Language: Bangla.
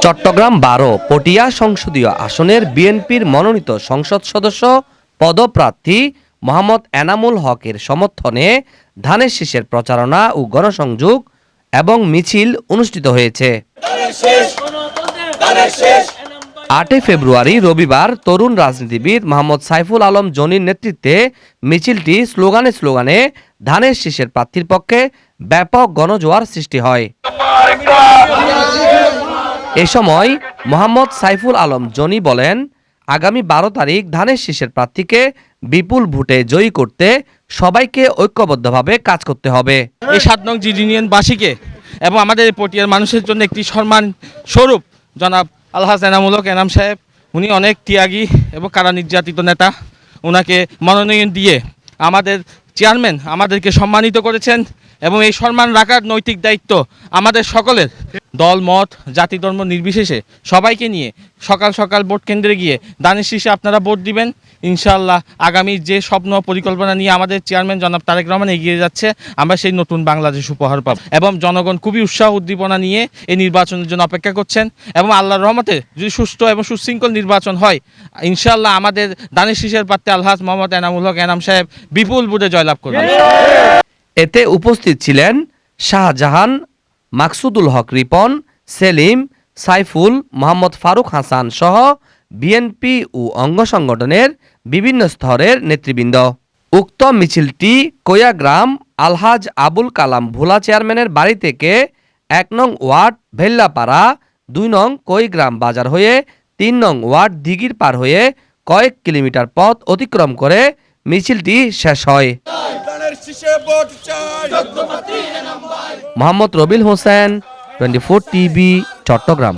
চট্টগ্রাম ১২ পটিয়া সংসদীয় আসনের বিএনপির মনোনীত সংসদ সদস্য পদপ্রার্থী মোহাম্মদ এনামুল হকের সমর্থনে ধানের শীষের প্রচারণা ও গণসংযোগ এবং মিছিল অনুষ্ঠিত হয়েছে। ৮ ফেব্রুয়ারি রবিবার তরুণ রাজনীতিবিদ মোহাম্মদ সাইফুল আলম জনির নেতৃত্বে মিছিলটি স্লোগানে স্লোগানে ধানের শীষের প্রার্থীর পক্ষে ব্যাপক গণজোয়ার সৃষ্টি হয়। এ সময় মোহাম্মদ সাইফুল আলম জনি বলেন, আগামী ১২ তারিখ ধানের শীষের প্রার্থীকে বিপুল ভোটে জয়ী করতে সবাইকে ঐক্যবদ্ধভাবে কাজ করতে হবে। এই ৭ নং জি ইউনিয়নবাসীকে এবং আমাদের পটিয়ার মানুষের জন্য একটি সম্মান স্বরূপ জনাব আলহাজ এনামুল হক এনাম সাহেব, উনি অনেক ত্যাগী এবং কারা নির্যাতিত নেতা, ওনাকে মনোনয়ন দিয়ে আমাদের চেয়ারম্যান আমাদেরকে সম্মানিত করেছেন এবং এই সম্মান রাখার নৈতিক দায়িত্ব আমাদের সকলের। দল মত জাতি ধর্ম নির্বিশেষে সবাইকে নিয়ে সকাল সকাল ভোট কেন্দ্রে গিয়ে ধানের শীষে আপনারা ভোট দিবেন। ইনশাআল্লাহ আগামী যে স্বপ্ন পরিকল্পনা নিয়ে আমাদের চেয়ারম্যান জনাব তারেক রহমান এগিয়ে যাচ্ছে, আমরা সেই নতুন বাংলাদেশ উপহার পাব এবং জনগণ খুবই উৎসাহ উদ্দীপনা নিয়ে এই নির্বাচনের জন্য অপেক্ষা করছেন এবং আল্লাহর রহমতে যদি সুষ্ঠু এবং সুশৃঙ্খল নির্বাচন হয়, ইনশাআল্লাহ আমাদের ধানের শীষের প্রার্থী আলহাজ মোহাম্মদ এনামুল হক এনাম সাহেব বিপুল ভোটে জয়লাভ করবেন। এতে উপস্থিত ছিলেন শাহজাহান, মাকসুদুল হক রিপন, সেলিম, সাইফুল, মোহাম্মদ ফারুক হাসান সহ বিএনপি ও অঙ্গ সংগঠনের বিভিন্ন স্তরের নেতৃবৃন্দ। উক্ত মিছিলটি কোয়াগ্রাম আলহাজ আবুল কালাম ভোলা চেয়ারম্যানের বাড়ি থেকে ১ নং ওয়ার্ড ভেল্লাপাড়া, ২ নং কৈগ্রাম বাজার হয়ে ৩ নং ওয়ার্ড দিঘির পার হয়ে কয়েক কিলোমিটার পথ অতিক্রম করে মিছিলটি শেষ হয়। মোহাম্মদ রবিল হোসেন, 24 টিভি, চট্টগ্রাম।